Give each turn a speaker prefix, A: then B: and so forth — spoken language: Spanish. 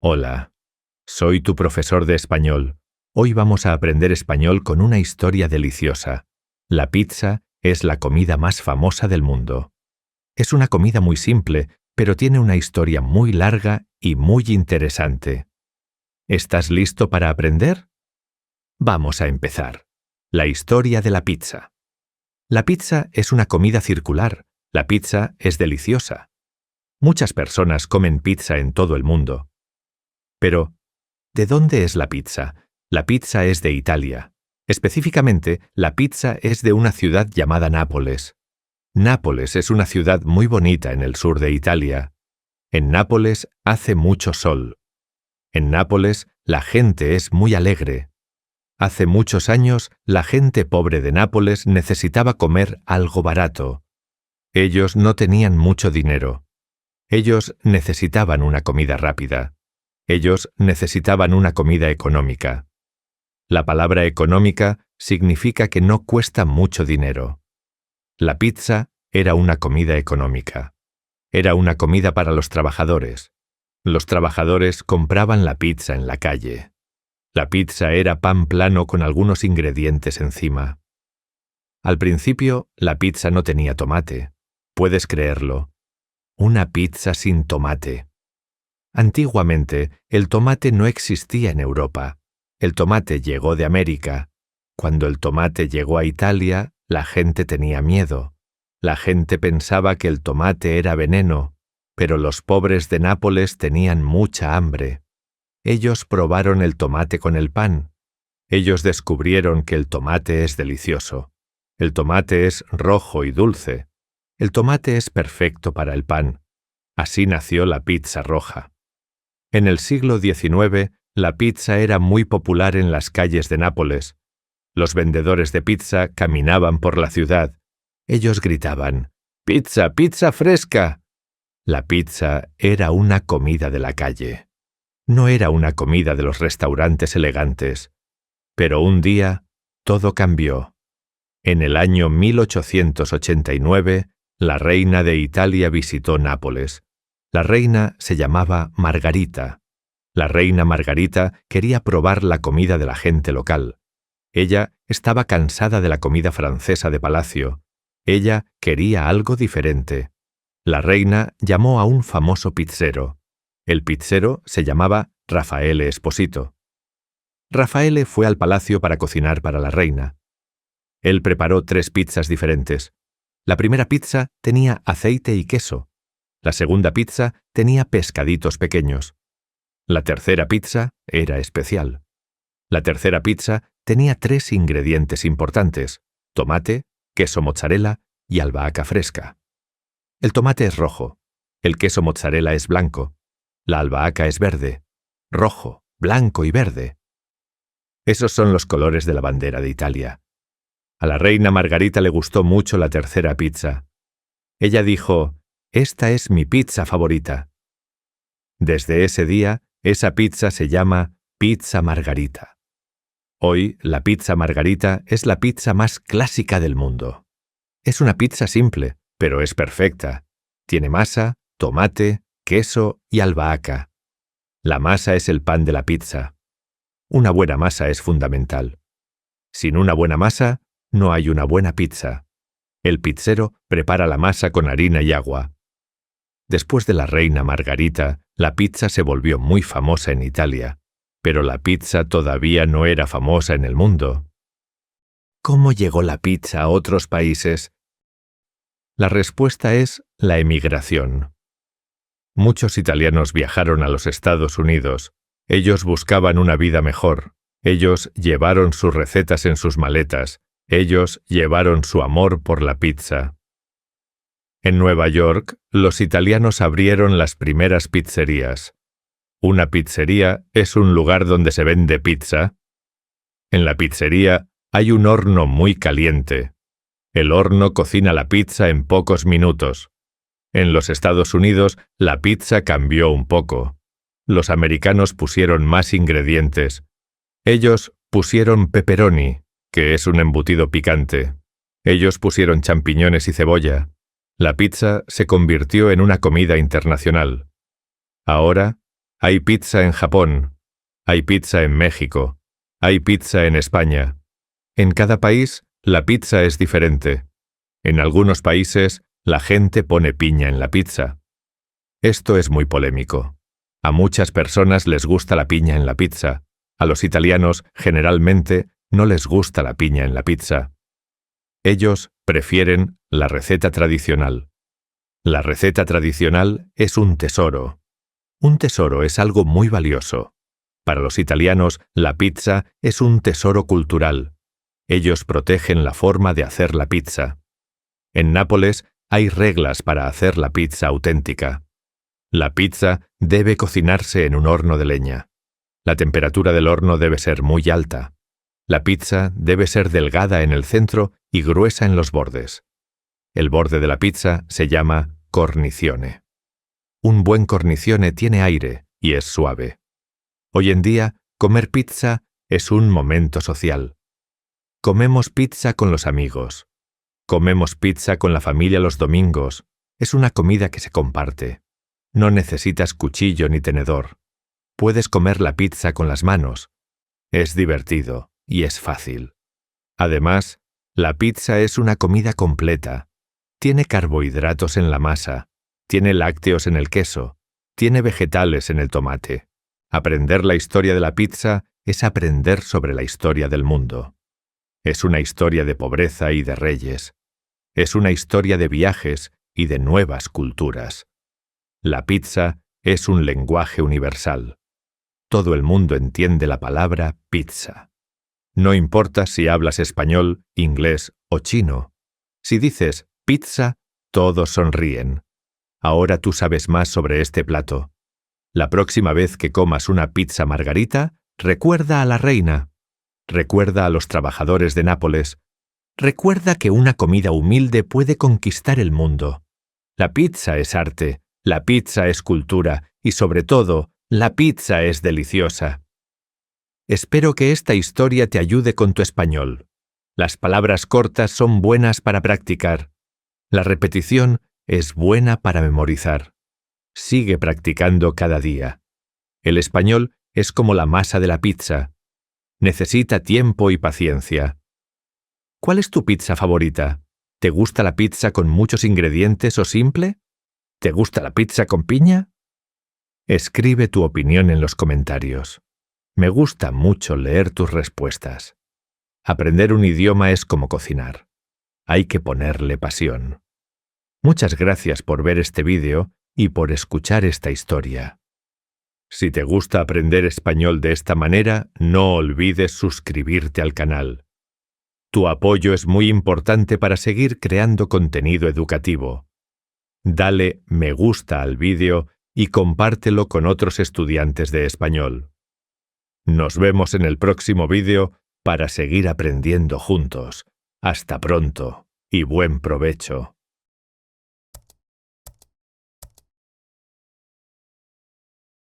A: Hola, soy tu profesor de español. Hoy vamos a aprender español con una historia deliciosa. La pizza es la comida más famosa del mundo. Es una comida muy simple, pero tiene una historia muy larga y muy interesante. ¿Estás listo para aprender? Vamos a empezar. La historia de la pizza. La pizza es una comida circular. La pizza es deliciosa. Muchas personas comen pizza en todo el mundo. Pero, ¿de dónde es la pizza? La pizza es de Italia. Específicamente, la pizza es de una ciudad llamada Nápoles. Nápoles es una ciudad muy bonita en el sur de Italia. En Nápoles hace mucho sol. En Nápoles la gente es muy alegre. Hace muchos años, la gente pobre de Nápoles necesitaba comer algo barato. Ellos no tenían mucho dinero. Ellos necesitaban una comida rápida. Ellos necesitaban una comida económica. La palabra económica significa que no cuesta mucho dinero. La pizza era una comida económica. Era una comida para los trabajadores. Los trabajadores compraban la pizza en la calle. La pizza era pan plano con algunos ingredientes encima. Al principio, la pizza no tenía tomate. Puedes creerlo. Una pizza sin tomate. Antiguamente, el tomate no existía en Europa. El tomate llegó de América. Cuando el tomate llegó a Italia, la gente tenía miedo. La gente pensaba que el tomate era veneno, pero los pobres de Nápoles tenían mucha hambre. Ellos probaron el tomate con el pan. Ellos descubrieron que el tomate es delicioso. El tomate es rojo y dulce. El tomate es perfecto para el pan. Así nació la pizza roja. En el siglo XIX, la pizza era muy popular en las calles de Nápoles. Los vendedores de pizza caminaban por la ciudad. Ellos gritaban, ¡Pizza, pizza fresca! La pizza era una comida de la calle. No era una comida de los restaurantes elegantes. Pero un día, todo cambió. En el año 1889, la reina de Italia visitó Nápoles. La reina se llamaba Margarita. La reina Margarita quería probar la comida de la gente local. Ella estaba cansada de la comida francesa de palacio. Ella quería algo diferente. La reina llamó a un famoso pizzero. El pizzero se llamaba Raffaele Esposito. Raffaele fue al palacio para cocinar para la reina. Él preparó 3 pizzas diferentes. La primera pizza tenía aceite y queso. La segunda pizza tenía pescaditos pequeños. La tercera pizza era especial. La tercera pizza tenía 3 ingredientes importantes: tomate, queso mozzarella y albahaca fresca. El tomate es rojo, el queso mozzarella es blanco, la albahaca es verde, rojo, blanco y verde. Esos son los colores de la bandera de Italia. A la reina Margarita le gustó mucho la tercera pizza. Ella dijo, «Esta es mi pizza favorita». Desde ese día, esa pizza se llama Pizza Margarita. Hoy, la pizza Margarita es la pizza más clásica del mundo. Es una pizza simple, pero es perfecta. Tiene masa, tomate, queso y albahaca. La masa es el pan de la pizza. Una buena masa es fundamental. Sin una buena masa, no hay una buena pizza. El pizzero prepara la masa con harina y agua. Después de la reina Margarita, la pizza se volvió muy famosa en Italia, pero la pizza todavía no era famosa en el mundo. ¿Cómo llegó la pizza a otros países? La respuesta es la emigración. Muchos italianos viajaron a los Estados Unidos. Ellos buscaban una vida mejor. Ellos llevaron sus recetas en sus maletas. Ellos llevaron su amor por la pizza. En Nueva York, los italianos abrieron las primeras pizzerías. Una pizzería es un lugar donde se vende pizza. En la pizzería hay un horno muy caliente. El horno cocina la pizza en pocos minutos. En los Estados Unidos, la pizza cambió un poco. Los americanos pusieron más ingredientes. Ellos pusieron pepperoni, que es un embutido picante. Ellos pusieron champiñones y cebolla. La pizza se convirtió en una comida internacional. Ahora, Hay pizza en Japón, hay pizza en México, hay pizza en España. En cada país, la pizza es diferente. En algunos países, la gente pone piña en la pizza. Esto es muy polémico. A muchas personas les gusta la piña en la pizza. A los italianos, generalmente, no les gusta la piña en la pizza. Ellos prefieren la receta tradicional. La receta tradicional es un tesoro. Un tesoro es algo muy valioso. Para los italianos, la pizza es un tesoro cultural. Ellos protegen la forma de hacer la pizza. En Nápoles hay reglas para hacer la pizza auténtica. La pizza debe cocinarse en un horno de leña. La temperatura del horno debe ser muy alta. La pizza debe ser delgada en el centro y gruesa en los bordes. El borde de la pizza se llama cornicione. Un buen cornicione tiene aire y es suave. Hoy en día, comer pizza es un momento social. Comemos pizza con los amigos. Comemos pizza con la familia los domingos. Es una comida que se comparte. No necesitas cuchillo ni tenedor. Puedes comer la pizza con las manos. Es divertido y es fácil. Además, la pizza es una comida completa. Tiene carbohidratos en la masa, tiene lácteos en el queso, tiene vegetales en el tomate. Aprender la historia de la pizza es aprender sobre la historia del mundo. Es una historia de pobreza y de reyes. Es una historia de viajes y de nuevas culturas. La pizza es un lenguaje universal. Todo el mundo entiende la palabra pizza. No importa si hablas español, inglés o chino. Si dices pizza, todos sonríen. Ahora tú sabes más sobre este plato. La próxima vez que comas una pizza margarita, recuerda a la reina. Recuerda a los trabajadores de Nápoles. Recuerda que una comida humilde puede conquistar el mundo. La pizza es arte, la pizza es cultura y, sobre todo, la pizza es deliciosa. Espero que esta historia te ayude con tu español. Las palabras cortas son buenas para practicar. La repetición es buena para memorizar. Sigue practicando cada día. El español es como la masa de la pizza. Necesita tiempo y paciencia. ¿Cuál es tu pizza favorita? ¿Te gusta la pizza con muchos ingredientes o simple? ¿Te gusta la pizza con piña? Escribe tu opinión en los comentarios. Me gusta mucho leer tus respuestas. Aprender un idioma es como cocinar. Hay que ponerle pasión. Muchas gracias por ver este vídeo y por escuchar esta historia. Si te gusta aprender español de esta manera, no olvides suscribirte al canal. Tu apoyo es muy importante para seguir creando contenido educativo. Dale me gusta al vídeo y compártelo con otros estudiantes de español. Nos vemos en el próximo vídeo para seguir aprendiendo juntos. Hasta pronto y buen provecho.